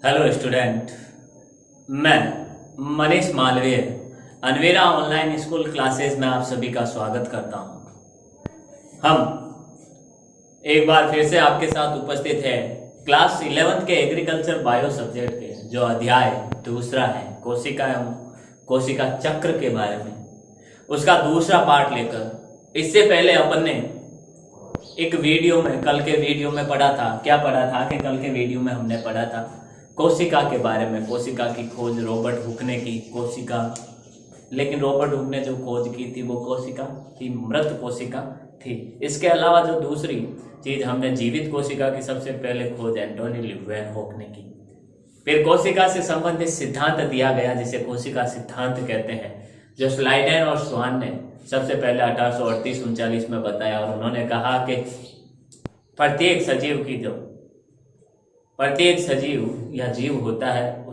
Hello student. मैं मनीष मालवीय अनवेरा online school classes में आप सभी का स्वागत करता हूं। हम एक बार फिर से आपके साथ उपस्थित है क्लास 11th के एग्रीकल्चर बायो सब्जेक्ट के जो अध्याय दूसरा है कोशिका एवं कोशिका चक्र के बारे में, उसका दूसरा पार्ट लेकर। इससे पहले अपन ने एक वीडियो में कल के वीडियो में पढ़ा था, क्या पढ़ा था कि कल के वीडियो में हमने पढ़ा था कोशिका के बारे में, कोशिका की खोज रॉबर्ट हुक ने की। कोशिका, लेकिन रॉबर्ट हुक ने जो खोज की थी वो कोशिका थी, मृत कोशिका थी। इसके अलावा जो दूसरी चीज हमने जीवित कोशिका की सबसे पहले खोज एंटोनी ल्यूवेनहॉक ने की। फिर कोशिका से संबंधित सिद्धांत दिया गया जिसे कोशिका सिद्धांत कहते हैं, जो स्लाइडेन और स्वान ने सबसे पहले 1838-39 में बताया। और उन्होंने कहा कि प्रत्येक सजीव या जीव होता है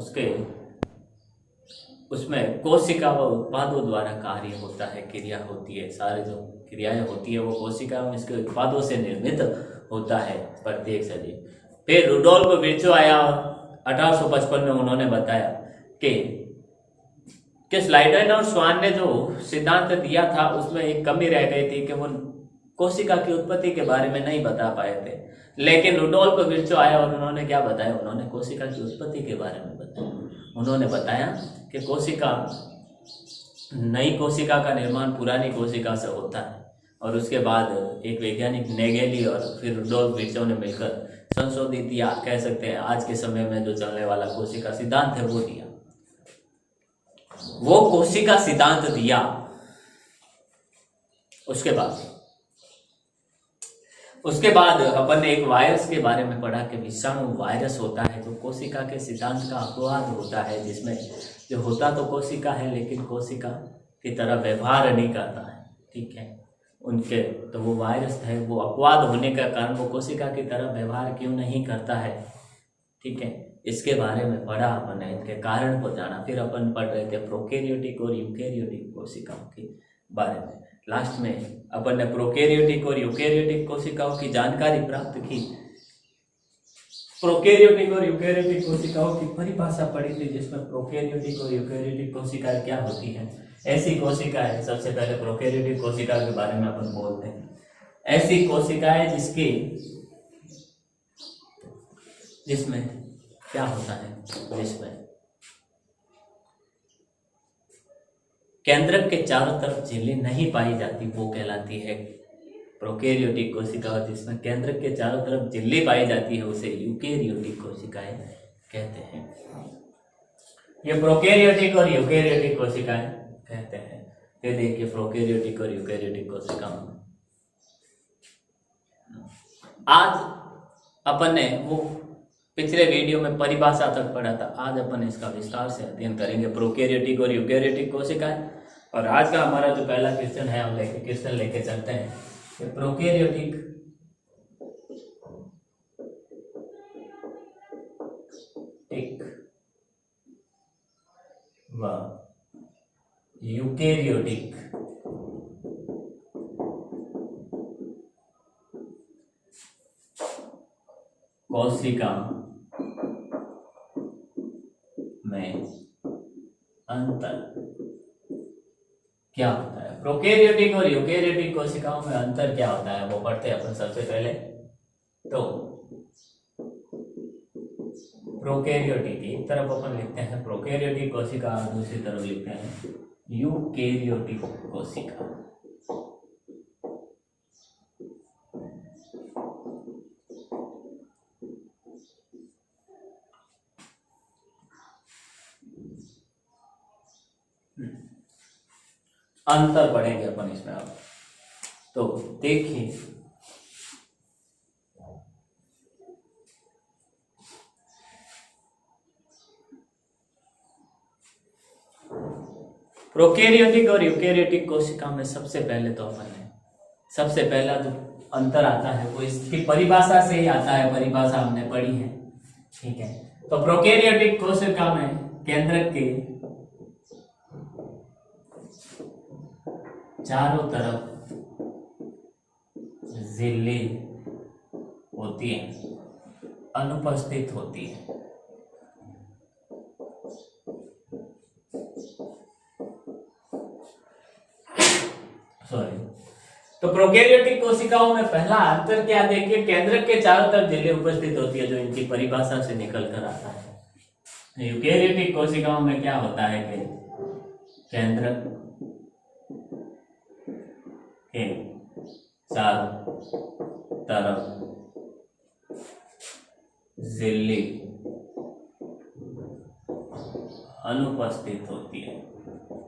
उसमें कोशिका व उत्पादों द्वारा कार्य होता है, क्रिया होती है। सारे जो क्रियाएं होती है वो कोशिका और इसके उत्पादों से निर्मित होता है प्रत्येक सजीव। फिर रुडोल्फ विर्चो आया और 1855 में उन्होंने बताया कि स्लाइडेन और स्वान ने जो सिद्धांत दिया था उसमें एक कमी रह गई थी कि वो कोशिका की उत्पत्ति के बारे में नहीं बता पाए थे। लेकिन रुडोल्फ विर्चो आया और उन्होंने क्या बताया, उन्होंने कोशिका की उत्पत्ति के बारे में बताया। उन्होंने बताया कि नई कोशिका का निर्माण पुरानी कोशिका से होता है। और उसके बाद एक वैज्ञानिक नेगेली और फिर रुडोल्फ विर्चो ने मिलकर संशोधित या कह सकते हैं आज के समय में जो चलने वाला कोशिका सिद्धांत है वो दिया। वो कोशिका सिद्धांत दिया। उसके बाद अपन ने एक वायरस के बारे में पढ़ा कि विषाणु वायरस होता है जो कोशिका के सिद्धांत का अपवाद होता है, जिसमें जो होता तो कोशिका है लेकिन कोशिका की तरह व्यवहार नहीं करता है। ठीक है, उनके तो वो वायरस है, वो अपवाद होने का कारण वो कोशिका की तरह व्यवहार क्यों नहीं करता है। ठीक है, इसके बारे में पढ़ा अपन ने, इनके कारण को जाना। फिर अपन पढ़ रहे थे प्रोकैरियोटिक और यूकैरियोटिक कोशिकाओं के बारे में। लास्ट में अपन ने प्रोकैरियोटिक और यूकैरियोटिक कोशिकाओं की जानकारी प्राप्त की। प्रोकैरियोटिक और यूकैरियोटिक कोशिकाओं की परिभाषा पढ़ी थी, जिसमें प्रोकैरियोटिक और यूकैरियोटिक कोशिकाएं क्या होती हैं। ऐसी कोशिकाएं, सबसे पहले प्रोकैरियोटिक कोशिका के बारे में अपन बोलते हैं। ऐसी कोशिकाएं जिसमें क्या होता है, जिसमें केंद्रक के चारों तरफ झिल्ली नहीं पाई जाती वो कहलाती है प्रोकैरियोटिक कोशिका। और जिसमें केंद्रक के चारों तरफ झिल्ली पाई जाती है उसे यूकैरियोटिक कोशिकाएं कहते हैं। ये प्रोकैरियोटिक और यूकैरियोटिक कोशिकाएं कहते हैं। ये देखिए प्रोकैरियोटिक और यूकैरियोटिक कोशिकाओं में आज अपन ने वो पिछले वीडियो में परिभाषा तक पढ़ा था, आज अपन इसका विस्तार से अध्ययन करेंगे प्रोकैरियोटिक और यूकैरियोटिक कोशिकाएं। और आज का हमारा जो पहला क्वेश्चन है, हम क्वेश्चन लेके चलते हैं कि प्रोकैरियोटिक व यूकैरियोटिक कोशिका में अंतर क्या होता है। प्रोकैरियोटिक और यूकैरियोटिक कोशिकाओं में अंतर क्या होता है वो पढ़ते हैं अपन सबसे पहले। तो प्रोकैरियोटिक एक तरफ अपन लिखते हैं प्रोकैरियोटिक कोशिका और दूसरी तरफ लिखते हैं यूकैरियोटिक कोशिका। अंतर पढ़ेंगे अपन इसमें। अब तो देखिए, प्रोकैरियोटिक और यूकैरियोटिक कोशिका में सबसे पहले तो अपन ने सबसे पहला जो अंतर आता है वो इसकी परिभाषा से ही आता है। परिभाषा हमने पढ़ी है। ठीक है, तो प्रोकैरियोटिक कोशिका में केंद्रक के चारों तरफ झिल्ली होती है, अनुपस्थित होती है। तो प्रोकैरियोटिक कोशिकाओं में पहला अंतर क्या देखिए, केंद्रक के चारों तरफ झिल्ली उपस्थित होती है जो इनकी परिभाषा से निकल कर आता है। यूकेरियोटिक कोशिकाओं में क्या होता है कि केंद्रक के चारों तरफ झिल्ली अनुपस्थित होती है।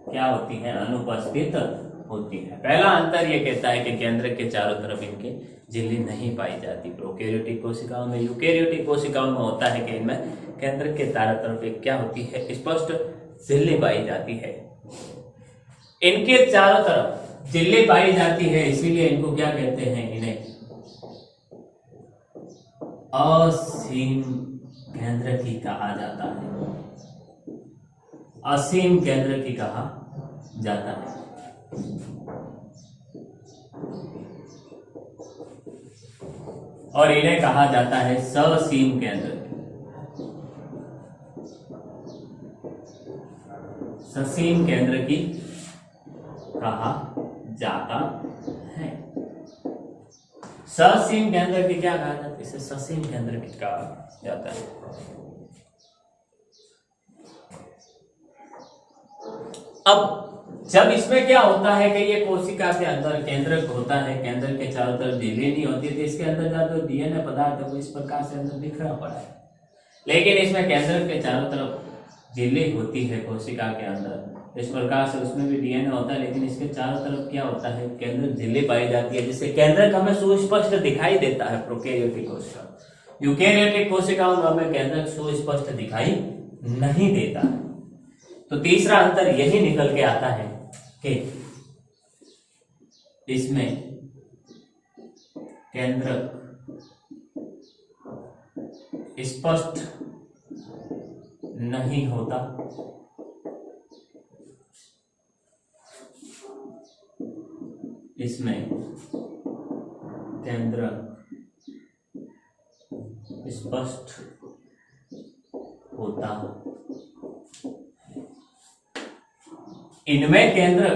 क्या होती है? अनुपस्थित होती है। पहला अंतर यह कहता है कि केंद्रक के चारों तरफ इनके झिल्ली नहीं पाई जाती प्रोकैरियोटिक कोशिकाओं में। यूकेरियोटिक कोशिकाओं में होता है कि इनमें केंद्रक के चारों तरफ एक क्या होती है? स्पष्ट झिल्ली पाई जाती है। इनके चारों तरफ झिल्ली पाई जाती है, इसीलिए इनको क्या कहते हैं? इन्हें असीम केंद्रकी कहा जाता है। असीम केंद्रकी कहा जाता है। और इन्हें कहा जाता है ससीम केंद्र। ससीम केंद्र की कहा जाता है। ससीम केंद्र की क्या कहा जाता है? इसे ससीम केंद्र की कहा जाता है। अब जब इसमें क्या होता है कि ये कोशिका के अंदर केंद्रक होता है, केंद्र के चारों तरफ झिल्ली नहीं होती, तो इसके अंदर जो डीएनए पदार्थ है वो इस प्रकार से अंदर बिखरा पड़ा है। लेकिन इसमें केंद्र के चारों तरफ झिल्ली होती है कोशिका के अंदर, इस प्रकार से उसमें भी डीएनए होता है, लेकिन इसके चारों तरफ क्या होता है? केंद्र झिल्ली पाई जाती है, जिससे केंद्रक हमें सुस्पष्ट दिखाई देता है प्रोकैरियोटिक कोशिका। यूकेरियोटिक कोशिकाओं में हमें केंद्रक सुस्पष्ट दिखाई नहीं देता। तो तीसरा अंतर यही निकल के आता है कि इसमें केंद्रक स्पष्ट नहीं होता, इसमें केंद्रक स्पष्ट होता, इनमें केंद्र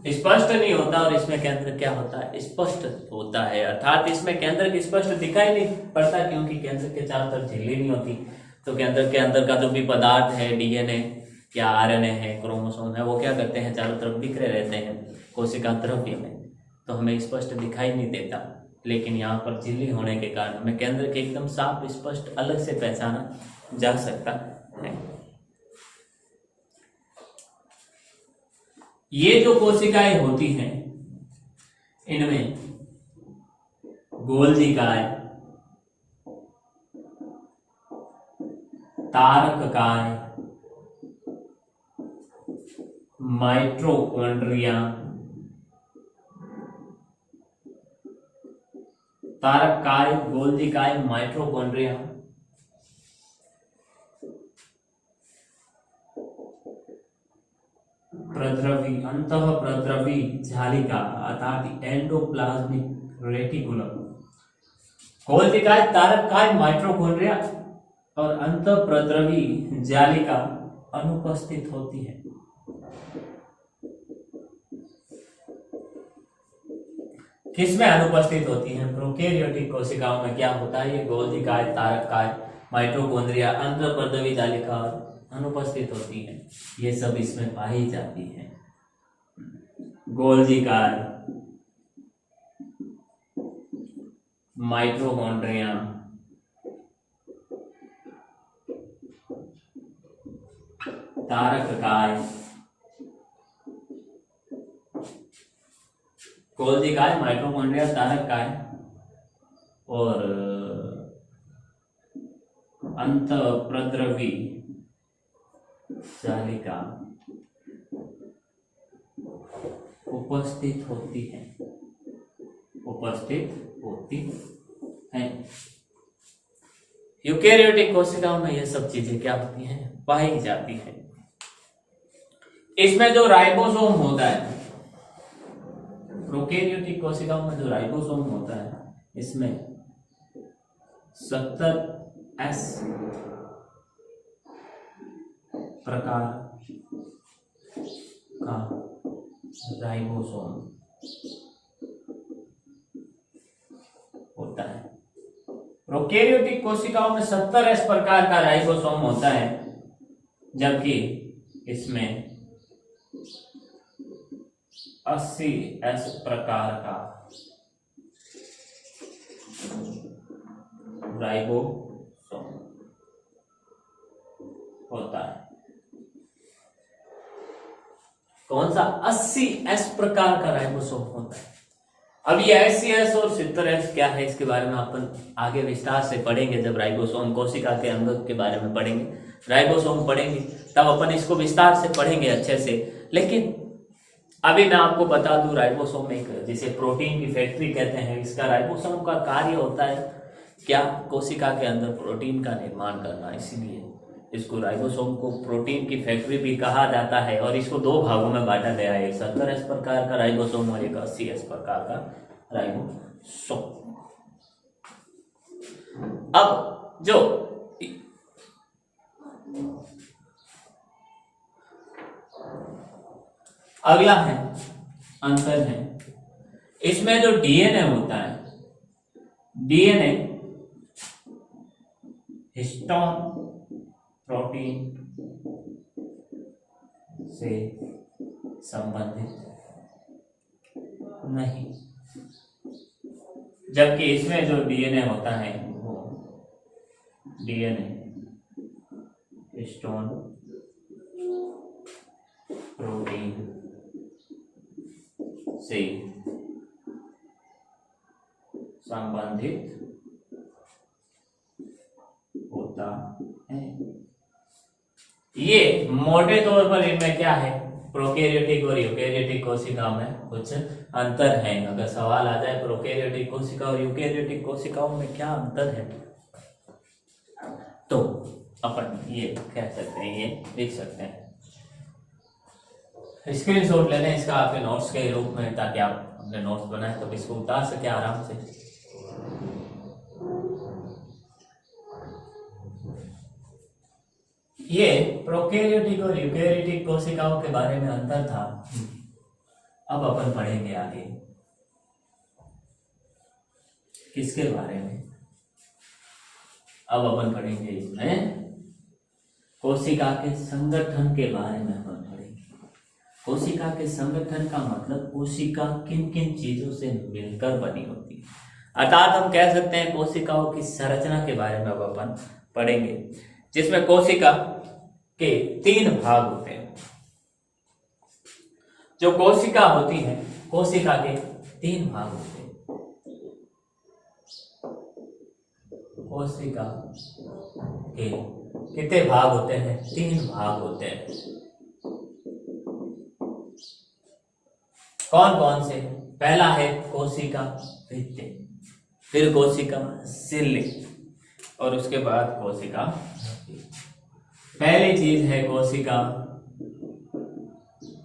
स्पष्ट नहीं होता और इसमें केंद्र क्या होता है? स्पष्ट होता है। अर्थात इसमें केंद्र की स्पष्ट दिखाई नहीं पड़ता, क्योंकि केंद्र के चारों तरफ झिल्ली नहीं होती। तो केंद्र के अंदर का जो भी पदार्थ है, डीएनए या आरएनए है, क्रोमोसोम है, वो क्या करते हैं? चारों तरफ बिखरे रहते हैं कोशिका द्रव्य में, तो हमें स्पष्ट दिखाई नहीं देता। लेकिन यहाँ पर झिल्ली होने के कारण हमें केंद्र के एकदम साफ स्पष्ट अलग से पहचाना जा सकता है। ये जो कोशिकाएं होती हैं, इनमें गोल्जिकाएं, तारककाय, माइटोकॉन्ड्रिया, तारककाय, गोल्जिकाय, माइटोकॉन्ड्रिया, प्रद्रवी, अंतः प्रद्रवी जालिका अर्थात एंडोप्लाज्मिक रेटिकुलम, गोल्जिकाय, तारककाय, माइटोकॉन्ड्रिया और अंतः प्रद्रवी जालिका अनुपस्थित होती है। किसमें अनुपस्थित होती हैं? प्रोकैरियोटिक कोशिकाओं में क्या होता है? ये गोल्जिकाय, तारककाय, माइटोकॉन्ड्रिया, अंतः प्रद्रवी जालिका अनुपस्थित होती है। ये सब इसमें पाई जाती है। गोल्जिकाय, माइटोकॉन्ड्रिया, तारककाय, गोल्जिकाय, माइटोकॉन्ड्रिया, तारककाय और अंतःप्रद्रवी जालिका उपस्थित होती है, उपस्थित होती है। यूकेरियोटिक कोशिकाओं में यह सब चीजें क्या होती हैं? पाई जाती हैं। इसमें जो राइबोसोम होता है, प्रोकैरियोटिक कोशिकाओं में जो राइबोसोम होता है, इसमें 70S प्रकार का राइबोसोम होता है। प्रोकैरियोटिक कोशिकाओं में 70S प्रकार का राइबोसोम होता है, जबकि इसमें 80S प्रकार का राइबोसोम होता है। कौन सा? 80S प्रकार का राइबोसोम होता है। अब ये 80S और 70S क्या है, इसके बारे में अपन आगे विस्तार से पढ़ेंगे। जब राइबोसोम कोशिका के अंग के बारे में पढ़ेंगे, राइबोसोम पढ़ेंगे, तब अपन इसको विस्तार से पढ़ेंगे अच्छे से। लेकिन अभी मैं आपको बता दूं, राइबोसोम एक जिसे प्रोटीन की फैक्ट्री कहते हैं, इसका राइबोसोम का कार्य होता है क्या? कोशिका के अंदर प्रोटीन का निर्माण करना। इसीलिए इसको राइबोसोम को प्रोटीन की फैक्ट्री भी कहा जाता है। और इसको दो भागों में बांटा गया है, एक 70S प्रकार का राइबोसोम और एक 80S प्रकार का राइबोसोम। अब जो अगला है अंतर है, इसमें जो डीएनए होता है, डीएनए हिस्टोन प्रोटीन से संबंधित नहीं, जबकि इसमें जो डीएनए होता है वो डीएनए हिस्टोन प्रोटीन से संबंधित होता है। ये मोटे तौर पर इनमें क्या है, प्रोकैरियोटिक और यूकैरियोटिक कोशिका में कुछ अंतर है। अगर सवाल आ जाए प्रोकैरियोटिक कोशिका और यूकैरियोटिक कोशिकाओं में क्या अंतर है, तो अपन ये कह सकते हैं, ये लिख सकते हैं। स्क्रीनशॉट ले लें इसका आपके नोट्स के रूप में, ताकि आप अपने नोट्स बनाए तो इसको उतार सके आराम से। ये प्रोकैरियोटिक और यूकैरियोटिक कोशिकाओं के बारे में अंतर था। अब अपन पढ़ेंगे आगे किसके बारे में, अब अपन पढ़ेंगे इसमें कोशिका के संगठन के बारे में अपन पढ़ेंगे। कोशिका के संगठन का मतलब कोशिका किन किन चीजों से मिलकर बनी होती है, अर्थात हम कह सकते हैं कोशिकाओं की संरचना के बारे में अब अपन पढ़ेंगे, जिसमें कोशिका के 3 भाग होते हैं। जो कोशिका होती है, कोशिका के 3 भाग होते हैं। कोशिका के कितने भाग होते हैं? 3 भाग होते हैं। कौन कौन से? पहला है कोशिका भित्ति, फिर कोशिका झिल्ली और उसके बाद कोशिका। पहली चीज है कोशिका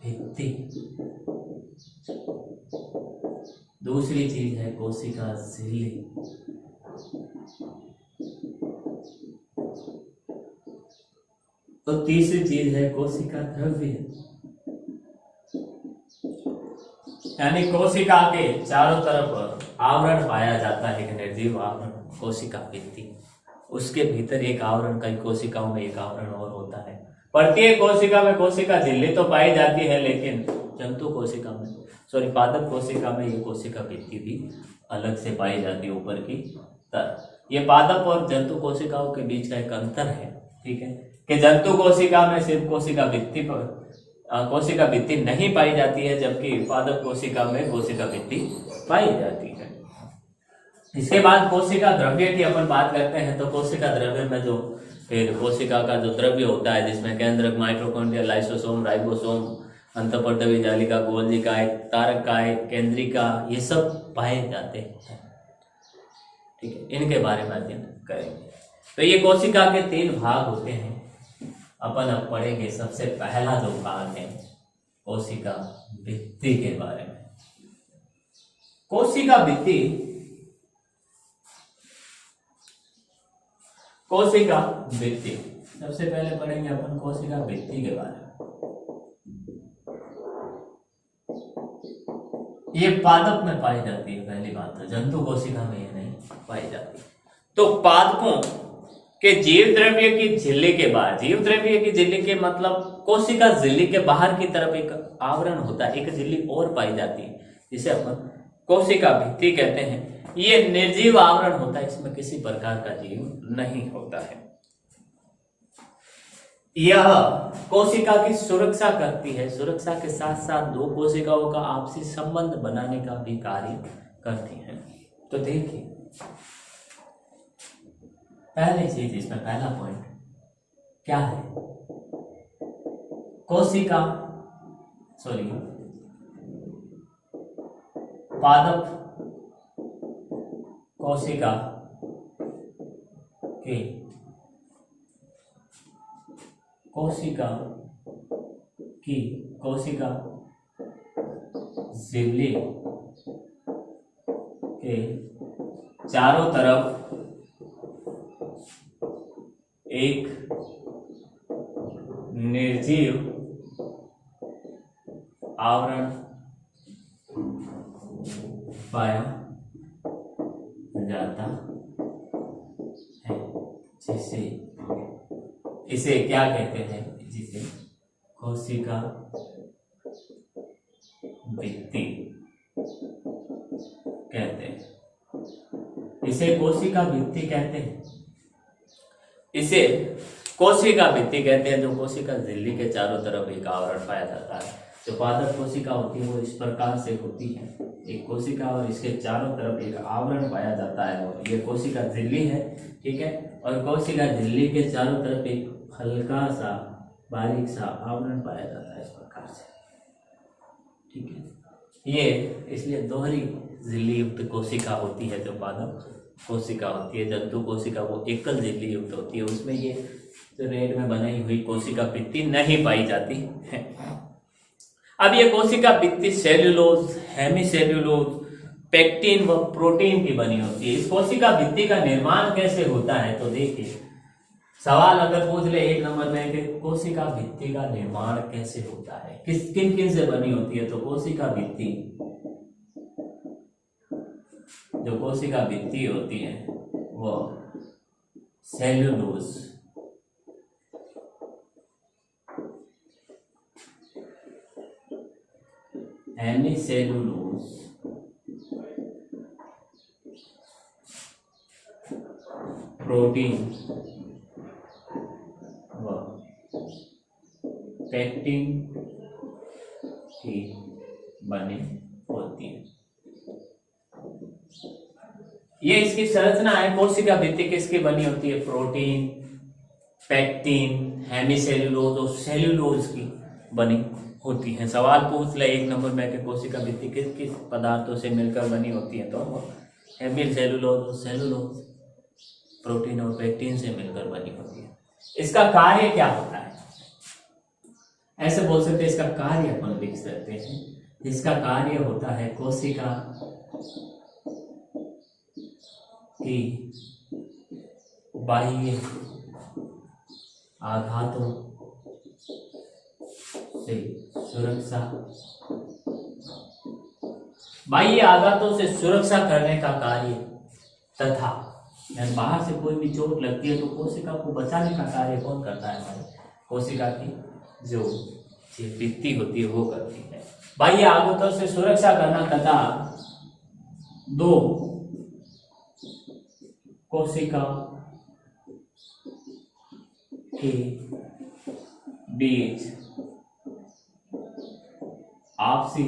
भित्ति, दूसरी चीज है कोशिका झिल्ली, तो तीसरी चीज है कोशिका द्रव्य। यानी कोशिका के चारों तरफ आवरण पाया जाता है, एक निर्जीव आवरण, कोशिका भित्ति। उसके भीतर एक आवरण, कई कोशिकाओं में एक आवरण और होता है। प्रत्येक कोशिका में कोशिका झिल्ली तो पाई जाती है, लेकिन जंतु कोशिका में, पादप कोशिका में ये कोशिका भित्ति भी अलग से पाई जाती है ऊपर की तरफ। ये पादप और जंतु कोशिकाओं के बीच का एक अंतर है, ठीक है, कि जंतु कोशिका में सिर्फ कोशिका भित्ति नहीं पाई जाती है, जबकि पादप कोशिका में कोशिका भित्ति पाई जाती है। इसके बाद कोशिका द्रव्य की अपन बात करते हैं, तो कोशिका द्रव्य में जो फिर कोशिका का जो द्रव्य होता है, जिसमें केंद्रक, माइटोकॉन्ड्रिया, लाइसोसोम, राइबोसोम, अंतःपर्दवी जालिका, गोल्जिका, तारका, केंद्रिका, ये सब पाए जाते हैं, ठीक है। इनके बारे में अध्ययन करेंगे। तो ये कोशिका के 3 भाग होते हैं। अपन अब पढ़ेंगे सबसे पहला जो भाग है कोशिका भित्ति के बारे में। कोशिका भित्ति, कोशिका भित्ति सबसे पहले पढ़ेंगे अपन कोशिका भित्ति के बारे में। ये पादप में पाई जाती है, पहली बात तो जंतु कोशिका में ये नहीं पाई जाती। तो पादपों के जीव द्रव्य की झिल्ली के बाहर, जीव द्रव्य की झिल्ली के मतलब कोशिका झिल्ली के बाहर की तरफ एक आवरण होता है, एक झिल्ली और पाई जाती है जिसे अपन कोशिका भित्ति कहते हैं। ये निर्जीव आवरण होता है, इसमें किसी प्रकार का जीव नहीं होता है। यह कोशिका की सुरक्षा करती है, सुरक्षा के साथ साथ दो कोशिकाओं का आपसी संबंध बनाने का भी कार्य करती है। तो देखिए पहली चीज इसमें, पहला पॉइंट क्या है, पादप कोशिका के कोशिका झिल्ली के चारों तरफ एक निर्जीव आवरण पाया जाता है, जिसे इसे क्या कहते हैं, जिसे कोशिका भित्ति कहते हैं। इसे कोशिका भित्ति कहते हैं, इसे कोशिका भित्ति कहते हैं, जो कोशिका झिल्ली के चारों तरफ एक आवरण पाया जाता है। जो पादप कोशिका होती है वो इस प्रकार से होती है, एक कोशिका और इसके चारों तरफ एक आवरण पाया जाता है, और ये कोशिका झिल्ली है, ठीक है। और कोशिका झिल्ली के चारों तरफ एक हल्का सा बारीक सा आवरण पाया जाता है इस प्रकार से, ठीक है। ये इसलिए दोहरी झिल्ली युक्त कोशिका होती है जो पादप कोशिका होती है। जंतु कोशिका वो एकल झिल्ली युक्त होती है, उसमें ये जो रेड में बनाई हुई कोशिका भित्ति नहीं पाई जाती है। अब ये कोशिका भित्ति सेल्यूलोज, हेमीसेल्यूलोज, पेक्टिन व प्रोटीन की बनी होती है। इस कोशिका भित्ति का निर्माण कैसे होता है, तो देखिए सवाल अगर पूछ ले एक नंबर में कि कोशिका भित्ति का निर्माण कैसे होता है, किन किन से बनी होती है, तो कोशिका भित्ति, जो कोशिका भित्ति होती है वो सेल्यूलोज, हेमीसेल्यूलोज, प्रोटीन व पेक्टिन की बनी होती है। ये इसकी संरचना है। कोशिका भित्ति किसकी बनी होती है, प्रोटीन, पेक्टिन, हेमीसेल्यूलोज और सेल्यूलोज की बनी होती है। सवाल पूछ ले एक नंबर में कि कोशिका भित्ति किस किस पदार्थों से मिलकर बनी होती है, तो हेमीसेल्यूलोज, सेल्यूलोज, प्रोटीन और पेक्टिन से मिलकर बनी होती है। इसका कार्य क्या होता है, ऐसे बोल सकते हैं, इसका कार्य अपन लिख सकते हैं। इसका कार्य होता है कोशिका की बाह्य आघातों से सुरक्षा, बाह्य आघातों से सुरक्षा करने का कार्य, तथा बाहर से कोई भी चोट लगती है तो कोशिका को बचाने का कार्य कौन करता है, हमारे कोशिका की जो भित्ति होती है वो करती है। बाह्य आघातों से सुरक्षा करना तथा दो कोशिका के बीच आपसी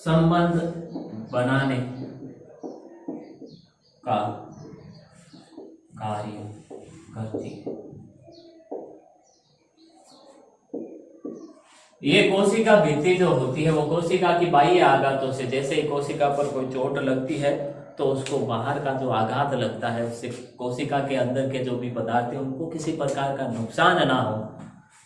संबंध बनाने का कार्य करती है। ये कोशिका भित्ति जो होती है वो कोशिका की बाह्य आघातों से, जैसे ही कोशिका पर कोई चोट लगती है तो उसको बाहर का जो आघात लगता है उससे कोशिका के अंदर के जो भी पदार्थ है उनको किसी प्रकार का नुकसान ना हो,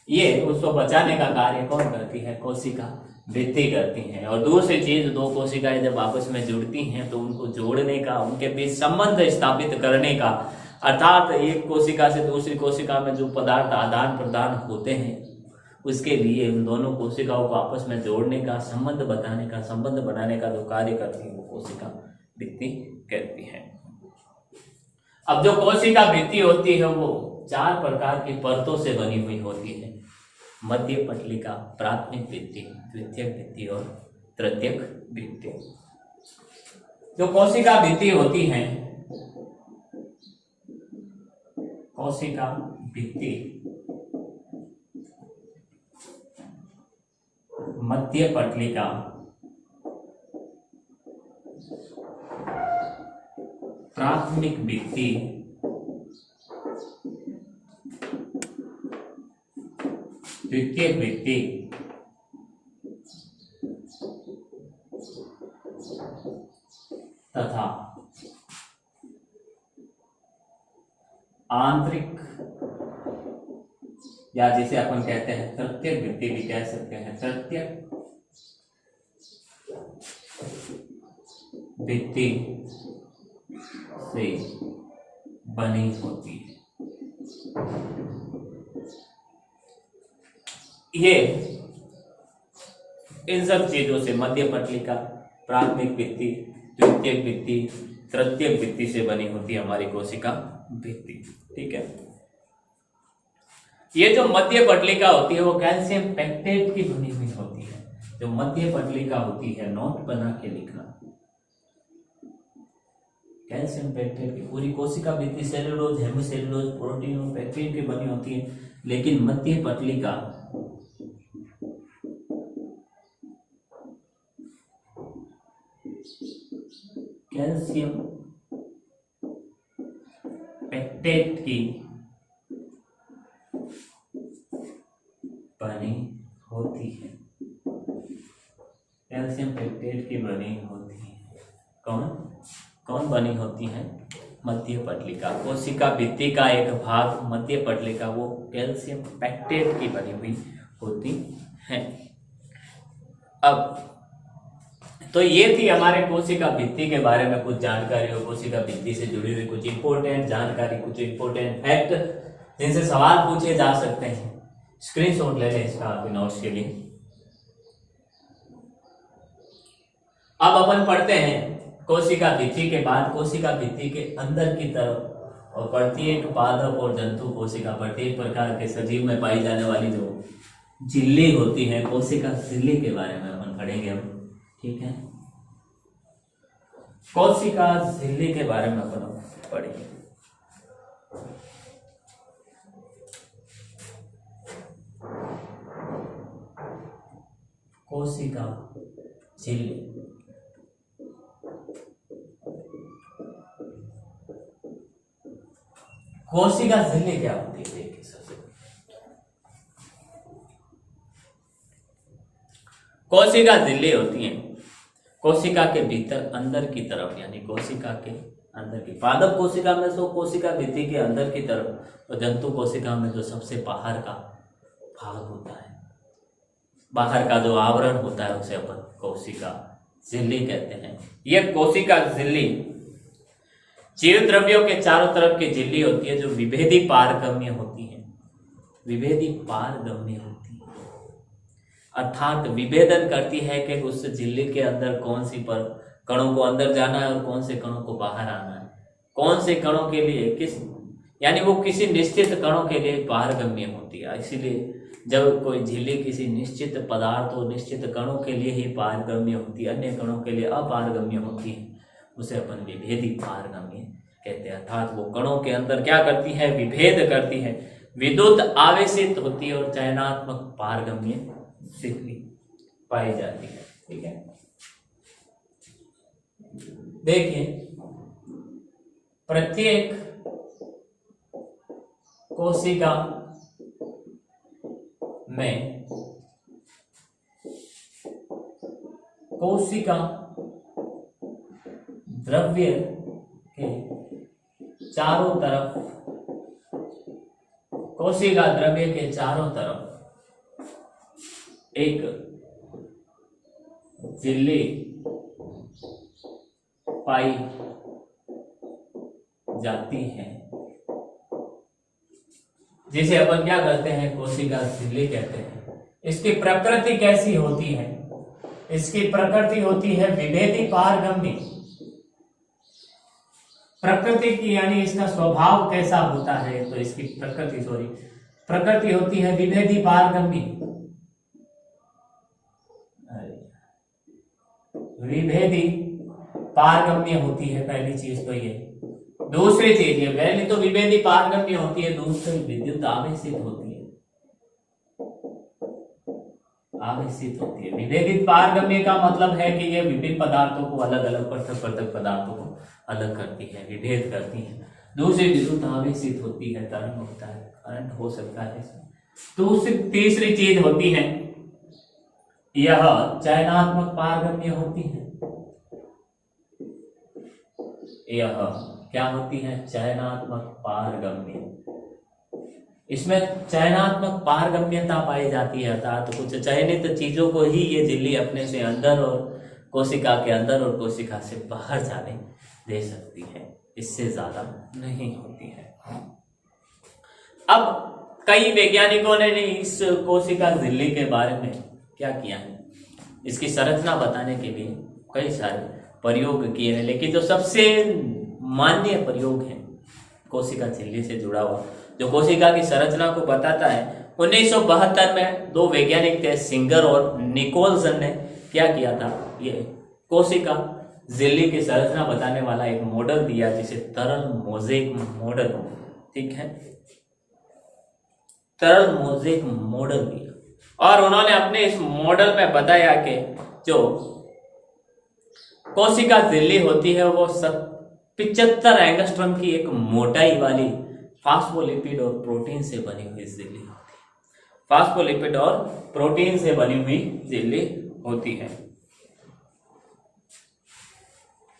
ये उसको बचाने का कार्य कौन करती है, कोशिका भित्ति करती है। और दूसरी चीज, दो कोशिकाएं जब आपस में जुड़ती हैं तो उनको जोड़ने का, उनके बीच संबंध स्थापित करने का, अर्थात एक कोशिका से दूसरी कोशिका में जो पदार्थ आदान प्रदान होते हैं उसके लिए उन दोनों कोशिकाओं को आपस में जोड़ने का, संबंध बताने का, संबंध बनाने का जो कार्य करती है वो कोशिका भित्ति कहती है। अब जो कोशिका भित्ति होती है वो 4 प्रकार की परतों से बनी हुई होती है। मध्य पटलिका, प्राथमिक भित्ति, द्वितीयक भित्ति और तृतीयक भित्ति। जो कोशिका भित्ति होती है, कोशिका भित्ति मध्य पटलिका, प्राथमिक भित्ति, द्वितीयक भित्ति तथा आंतरिक या जिसे अपन कहते हैं तृतीयक भित्ति भी कह सकते हैं, तृतीयक भित्ति से बनी होती है। ये इन सब चीजों से मध्य पटलिका, प्राथमिक भित्ति, द्वितीयक भित्ति, तृतीयक भित्ति से बनी होती है हमारी कोशिका भित्ति। ठीक है। ये जो मध्य पटलिका होती है वो कैल्शियम पेक्टेट की बनी हुई होती है। जो मध्य पटलिका होती है, नोट बना के लिखना, कैल्शियम पेक्टेट की पूरी कोशिका भित्ति सेलुलोज, हेमिसेलुलोज, प्रोटीन और पेक्टिन की बनी होती है, लेकिन मध्य पटलिका कैल्शियम पेक्टेट की बनी होती है। कैल्शियम पेक्टेट की बनी होती है। कौन बनी होती है? मध्य पटलिका। कोशिका भित्ति का एक भाग मध्य पटलिका वो कैल्शियम पेक्टेट की बनी हुई होती है। अब तो ये थी हमारे कोशिका भित्ति के बारे में कुछ जानकारी और कोशिका भित्ति से जुड़ी हुई कुछ इंपॉर्टेंट जानकारी, कुछ इंपॉर्टेंट फैक्ट जिनसे सवाल पूछे जा सकते हैं। स्क्रीनशॉट ले लें इसका आपके नोट्स के लिए। अब अपन पढ़ते हैं कोशिका भित्ति के बाद कोशिका भित्ति के अंदर की तरफ और प्रत्येक पादप और जंतु कोशिका, प्रत्येक प्रकार के सजीव में पाई जाने वाली जो झिल्ली होती है, कोशिका झिल्ली के बारे में अपन पढ़ेंगे हम। ठीक है, कोशिका झिल्ली के बारे में अपन पढ़ेंगे। कोशिका झिल्ली कोशिका झिल्ली क्या होती है? देखिए, सबसे कोशिका झिल्ली होती है कोशिका के भीतर अंदर की तरफ, यानी कोशिका के अंदर की, पादप कोशिका में तो कोशिका भित्ति के अंदर की तरफ और जंतु कोशिका में जो सबसे बाहर का भाग होता है, बाहर का जो आवरण होता है उसे अपन कोशिका झिल्ली कहते हैं। यह कोशिका झिल्ली जीव द्रव्यों के चारों तरफ की झिल्ली होती है जो विभेदी पारगम्य होती है। विभेदी पारगम्य होती है अर्थात विभेदन करती है कि उस झिल्ली के अंदर कौन सी पर कणों को अंदर जाना है और कौन से कणों को बाहर आना है, कौन से कणों के लिए किस, यानी वो किसी निश्चित कणों के लिए पारगम्य होती है। इसीलिए जब कोई झिल्ली किसी निश्चित पदार्थ और निश्चित कणों के लिए ही पारगम्य होती है, अन्य कणों के लिए अपारगम्य होती है, उसे अपन विभेदी पारगम्य कहते हैं। अर्थात वो कणों के अंदर क्या करती है? विभेद करती है, विद्युत आवेशित होती है और चयनात्मक पारगम्य झिल्ली पाई जाती है। ठीक है, देखिए प्रत्येक कोशिका में कोशिका द्रव्य के चारों तरफ, कोशिका द्रव्य के चारों तरफ एक झिल्ली पाई जाती है, जिसे अपन क्या करते हैं? कोशिका झिल्ली कहते हैं। इसकी प्रकृति कैसी होती है? इसकी प्रकृति होती है विभेदी पारगम्य। प्रकृति की यानी इसका स्वभाव कैसा होता है? तो इसकी प्रकृति होती है विभेदी पारगम्य। विभेदी पारगम्य होती है पहली चीज तो ये। दूसरी चीज ये, पहली तो विभेदी पारगम्य होती है, दूसरी विद्युत आवेशित होती है। आवेशित होती है। विभेदित पारगम्य का मतलब है कि ये विभिन्न पदार्थों को अलग अलग पृथक पदार्थों को अलग करती है, विभेद करती है। दूसरी विद्युत आवेशित होती है, तरंग होता है, करंट हो सकता है इसमें। दूसरी तीसरी चीज होती है यह चयनात्मक पारगम्य होती है। यह क्या होती है? चयनात्मक पारगम्य। इसमें चयनात्मक पारगम्यता पाई जाती है, अर्थात कुछ चयनित चीजों को ही ये झिल्ली अपने से अंदर और कोशिका के अंदर और कोशिका से बाहर जाने दे सकती है, इससे ज्यादा नहीं होती है। अब कई वैज्ञानिकों ने इस कोशिका झिल्ली के बारे में क्या किया है, इसकी संरचना बताने के लिए कई सारे प्रयोग किए हैं, लेकिन जो सबसे मान्य प्रयोग है कोशिका झिल्ली से जुड़ा हुआ, जो कोशिका की संरचना को बताता है, 1972 में दो वैज्ञानिक थे, सिंगर और निकोलसन ने क्या किया था, ये कोशिका झिल्ली की संरचना बताने वाला एक मॉडल दिया जिसे तरल मोज़ेक मॉडल, ठीक है, तरल मोज़ेक मॉडल दिया। और उन्होंने अपने इस मॉडल में बताया कि जो कोशिका झिल्ली होती है वो 75 एंगस्ट्रॉम की एक मोटाई वाली फास्फोलिपिड और प्रोटीन से बनी हुई झिल्ली होती है। फास्फोलिपिड और प्रोटीन से बनी हुई झिल्ली होती है।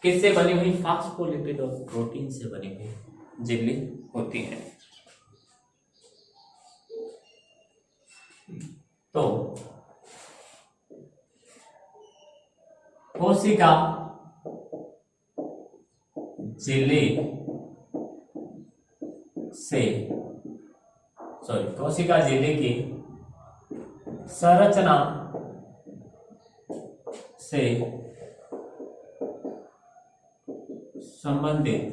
किससे बनी हुई? फास्फोलिपिड और प्रोटीन से बनी हुई झिल्ली होती है। तो कोशिका झिल्ली से कोशिका झिल्ली की संरचना से संबंधित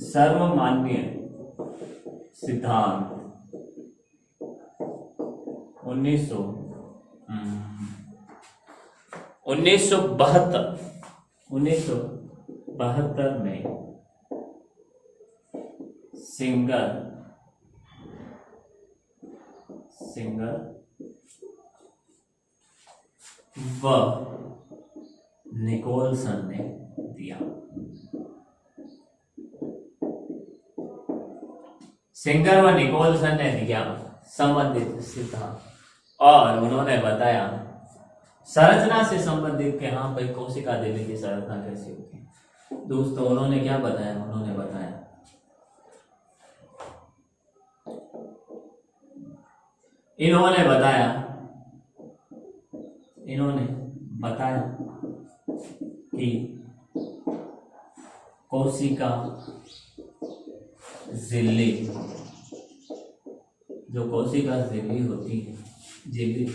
सर्वमान्य सिद्धांत 1972 में सिंगर व निकोलसन ने दिया। सिंगर व निकोलसन ने दिया संबंधित सिद्धांत, और उन्होंने बताया संरचना से संबंधित कि हाँ भाई कोशिका झिल्ली की संरचना कैसी होती है। दोस्तों उन्होंने क्या बताया? उन्होंने बताया कि कोशिका झिल्ली, जो कोशिका झिल्ली होती है, झिल्ली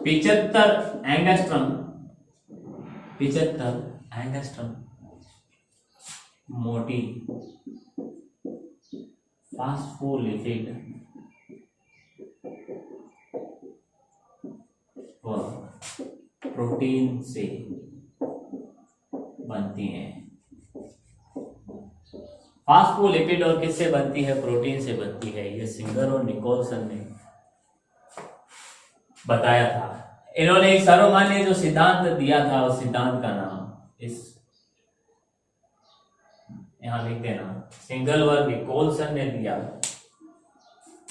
75 एंगस्ट्रॉम मोटी फास्फोलिपिड व प्रोटीन से बनती हैं। फास्फोलिपिड और किससे बनती है? प्रोटीन से बनती है। ये सिंगर और निकोलसन ने बताया था। इन्होंने एक सर्वमान्य जो सिद्धांत दिया था, उस सिद्धांत का नाम यहां लिख देना, सिंगर व निकोलसन ने दिया,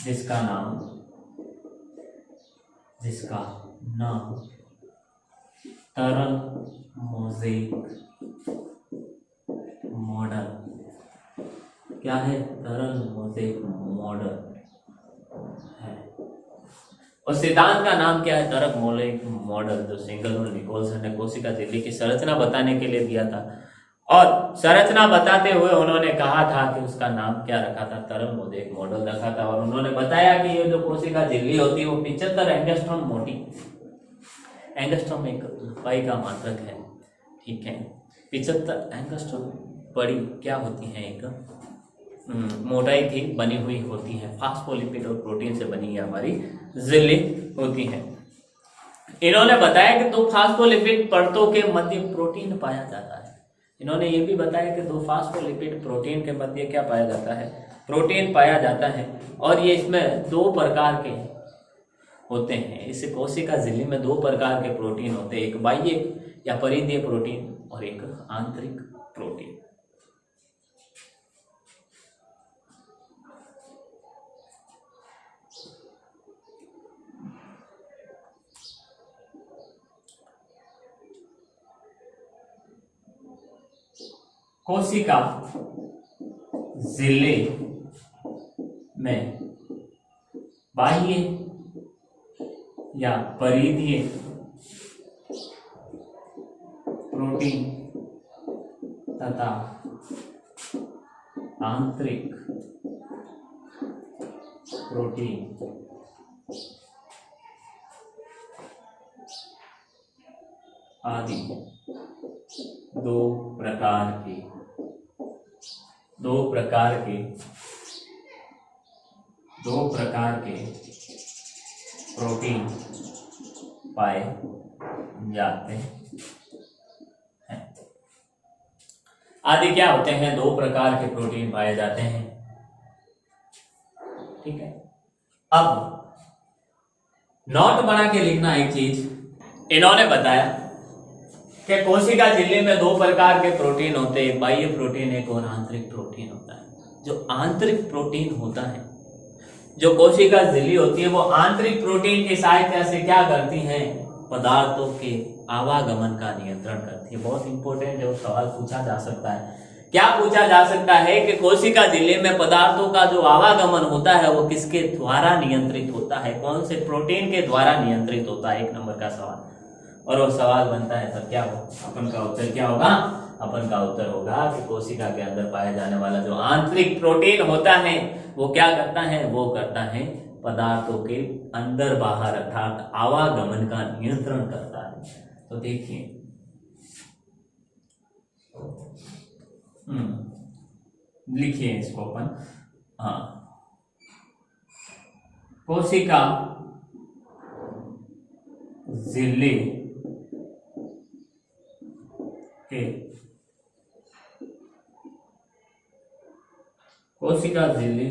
जिसका नाम तरल मोज़ेक मॉडल। क्या है? तरल मोज़ेक मॉडल है। और सिद्धांत का नाम क्या है? तरल मोज़ेक मॉडल, जो सिंगर और निकोलसन ने कोशिका झिल्ली की संरचना बताने के लिए दिया था। और संरचना बताते हुए उन्होंने कहा था कि उसका नाम क्या रखा था, तरल मोदी एक मॉडल रखा था। और उन्होंने बताया कि ये जो कोशिका झिल्ली होती है वो 75 एंगस्ट्रॉम मोटी, एंगस्ट्रॉम एक लंबाई का मात्रक है, ठीक है। 75 एंगस्ट्रॉम बड़ी क्या होती है, एक मोटाई की बनी हुई होती है, फास्फोलिपिड और प्रोटीन से बनी है हमारी झिल्ली होती है। इन्होंने बताया कि 2 फास्फोलिपिड परतों के मध्य प्रोटीन पाया जाता है। इन्होंने ये भी बताया कि 2 फास्फोलिपिड प्रोटीन के मध्य क्या पाया जाता है, प्रोटीन पाया जाता है। और ये इसमें 2 प्रकार के होते हैं। इस कोशिका झिल्ली में 2 प्रकार के प्रोटीन होते हैं, एक बाह्य या परिधीय प्रोटीन और एक आंतरिक प्रोटीन। कोशिका झिल्ली में बाह्य या परिधीय प्रोटीन तथा आंतरिक प्रोटीन आदि दो प्रकार के प्रोटीन पाए जाते हैं। आदि क्या होते हैं, 2 प्रकार के प्रोटीन पाए जाते हैं, ठीक है। अब नोट बना के लिखना एक चीज। इन्होंने बताया कि कोशिका झिल्ली में 2 प्रकार के प्रोटीन होते हैं, एक बाह्य प्रोटीन एक और आंतरिक प्रोटीन होता है। जो आंतरिक प्रोटीन होता है, जो कोशिका झिल्ली होती है, वो आंतरिक प्रोटीन की सहायता से क्या करती हैं, पदार्थों के आवागमन का नियंत्रण करती है। बहुत इंपॉर्टेंट है, वो सवाल पूछा जा सकता है। क्या पूछा जा सकता है कि कोशिका झिल्ली में पदार्थों का जो आवागमन होता है वो किसके द्वारा नियंत्रित होता है, कौन से प्रोटीन के द्वारा नियंत्रित होता है, 1 नंबर का सवाल। और वो सवाल बनता है तब क्या हो, अपन का उत्तर क्या होगा, अपन का उत्तर होगा कि कोशिका के अंदर पाया जाने वाला जो आंतरिक प्रोटीन होता है वो क्या करता है, वो करता है पदार्थों के अंदर बाहर अर्थात आवागमन का नियंत्रण करता है। तो देखिए लिखिए इसको अपन, हाँ, कोशिका झिल्ली के कोशिका झिल्ली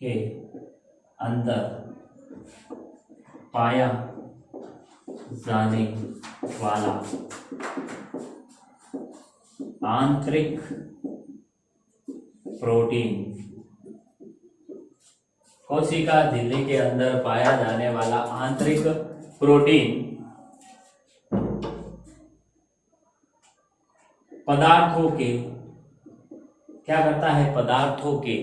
के अंदर पाया जाने वाला आंतरिक प्रोटीन, कोशिका झिल्ली के अंदर पाया जाने वाला आंतरिक प्रोटीन पदार्थों के क्या करता है, पदार्थों के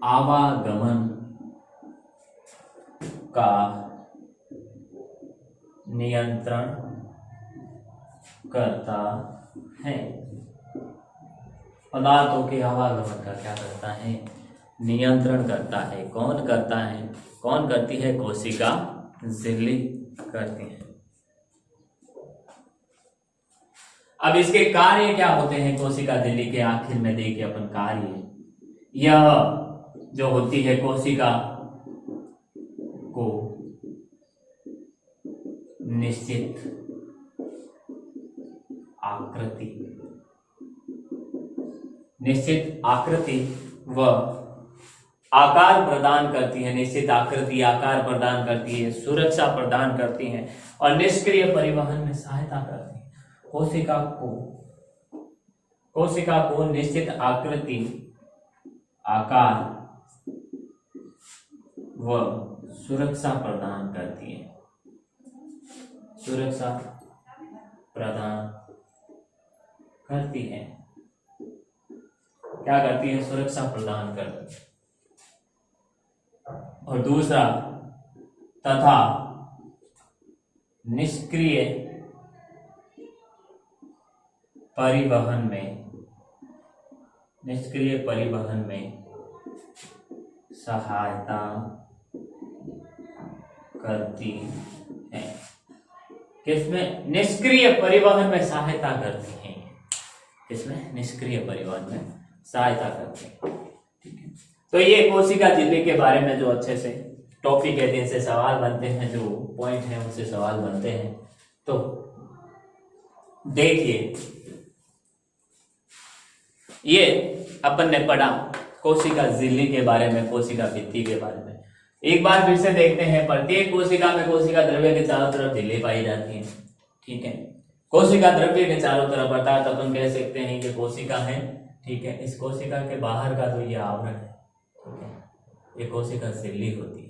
आवागमन का नियंत्रण करता है। पदार्थों के आवागमन का क्या करता है, नियंत्रण करता है। कौन करता है, कौन करती है, कोशिका झिल्ली करती है। अब इसके कार्य क्या होते हैं, कोशिका झिल्ली के आखिर में देखिए अपन कार्य, यह जो होती है कोशिका को निश्चित आकृति व आकार प्रदान करती है, निश्चित आकृति आकार प्रदान करती है, सुरक्षा प्रदान करती है और निष्क्रिय परिवहन में सहायता करती है। कोशिका को निश्चित आकृति आकार व सुरक्षा प्रदान करती है, सुरक्षा प्रदान करती है। क्या करती है, सुरक्षा प्रदान करती है। और दूसरा, तथा निष्क्रिय परिवहन में सहायता करती है। किसमें? निष्क्रिय परिवहन में सहायता करती हैं। किसमें? निष्क्रिय परिवहन में सहायता करती हैं। ठीक है, तो ये कोशिका झिल्ली के बारे में जो अच्छे से टॉपिक है, जिनसे सवाल बनते हैं, जो पॉइंट है उनसे सवाल बनते हैं। तो देखिए, ये अपन ने पढ़ा कोशिका झिल्ली के बारे में, कोशिका भित्ति के बारे में। एक बार फिर से देखते हैं, प्रत्येक कोशिका में कोशिका द्रव्य के चारों तरफ झिल्ली पाई जाती है। ठीक है, कोशिका द्रव्य के चारों तरफ अर्थात अपन कह सकते हैं कि कोशिका है। ठीक है, इस कोशिका के बाहर का जो ये आवरण है, ठीक है, ये कोशिका झिल्ली होती है।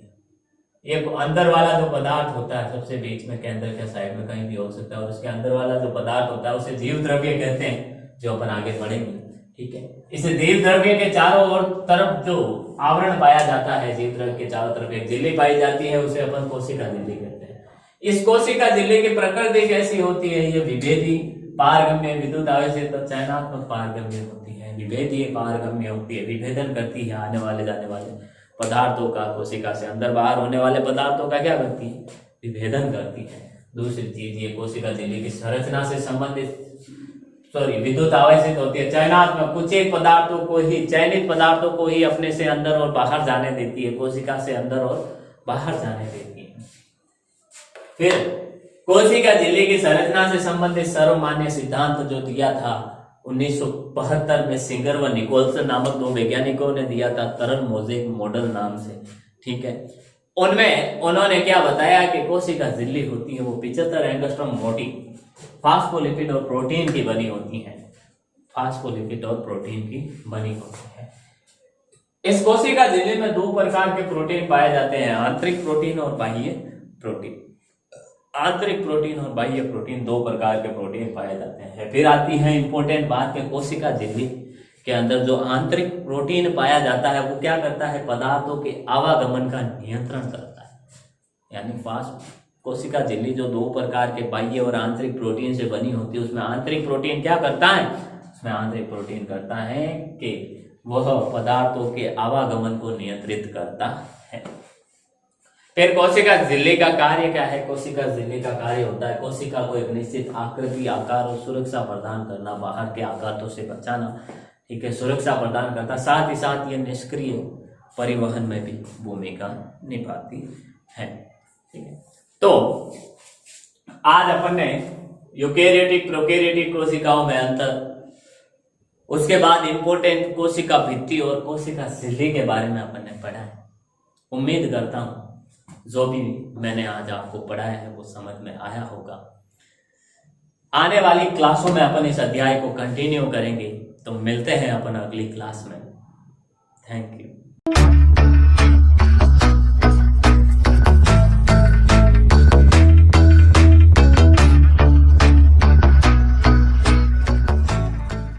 ये अंदर वाला जो पदार्थ होता है, सबसे बीच में, केंद्र के साइड में कहीं भी हो सकता है, और उसके अंदर वाला जो पदार्थ होता है उसे जीव द्रव्य कहते हैं, जो अपन आगे पढ़ेंगे। ठीक है, इस जीव द्रव्य के चारों ओर तरफ जो आवरण पाया जाता है, जीव द्रव्य के चारों तरफ एक झिल्ली पाई जाती है, उसे अपन कोशिका झिल्ली कहते हैं। इस कोशिका झिल्ली की प्रकृति कैसी होती है? ये विभेदी, पारगम्य, विद्युत आवेशित और चयनात्मक पारगम्य होती है। विभेदी पारगम्य होती है, विभेदन करती है आने वाले जाने वाले पदार्थों का। कोशिका से अंदर बाहर होने वाले पदार्थों का क्या करती है? विभेदन करती है। दूसरी चीज, ये कोशिका झिल्ली की संरचना से संबंधित विद्युत आवेशित होती है। चयनात्मक, कुछ एक पदार्थों को ही, चयनित पदार्थों को ही अपने से अंदर और बाहर जाने देती है, कोशिका से अंदर और बाहर जाने देती है। फिर कोशिका झिल्ली की संरचना से संबंधित सर्वमान्य सिद्धांत जो दिया था 1975 में सिंगर व निकोलसन नामक दो वैज्ञानिकों ने दिया था, तरल मोज़ेक मॉडल नाम से। ठीक है, उनमें उन्होंने क्या बताया कि कोशिका झिल्ली होती है वो 75 एंगस्ट्रॉम मोटी फास्फोलिपिड और प्रोटीन की बनी होती है। फास्फोलिपिड और प्रोटीन की बनी होती है। इस कोशिका झिल्ली में दो प्रकार के प्रोटीन पाए जाते हैं, आंतरिक प्रोटीन और बाह्य प्रोटीन। आंतरिक प्रोटीन और बाह्य प्रोटीन, दो प्रकार के प्रोटीन पाए जाते हैं। फिर आती है इंपॉर्टेंट बात के कोशिका झिल्ली के अंदर जो आंतरिक प्रोटीन पाया जाता है वो क्या करता है? पदार्थों के आवागमन का नियंत्रण करता है। यानी कोशिका झिल्ली जो दो प्रकार के बाह्य और आंतरिक प्रोटीन से बनी होती है, उसमें आंतरिक प्रोटीन क्या करता है? उसमें आंतरिक प्रोटीन करता है कि वह पदार्थों के आवागमन को नियंत्रित करता है। फिर कोशिका झिल्ली का कार्य क्या है? कोशिका झिल्ली का कार्य होता है कोशिका को एक निश्चित आकृति, आकार और सुरक्षा प्रदान करना, बाहर के आघातों से बचाना। ठीक है, सुरक्षा प्रदान करता, साथ ही साथ ये निष्क्रिय परिवहन में भी भूमिका निभाती है। ठीक है, तो आज अपन ने यूकेरियोटिक प्रोकैरियोटिक कोशिकाओं में अंतर, उसके बाद इंपॉर्टेंट कोशिका भित्ति और कोशिका झिल्ली के बारे में अपन ने पढ़ा है। उम्मीद करता हूं जो भी मैंने आज आपको पढ़ाया है वो समझ में आया होगा। आने वाली क्लासों में अपन इस अध्याय को कंटिन्यू करेंगे। तो मिलते हैं अपन अगली क्लास में। Thank you.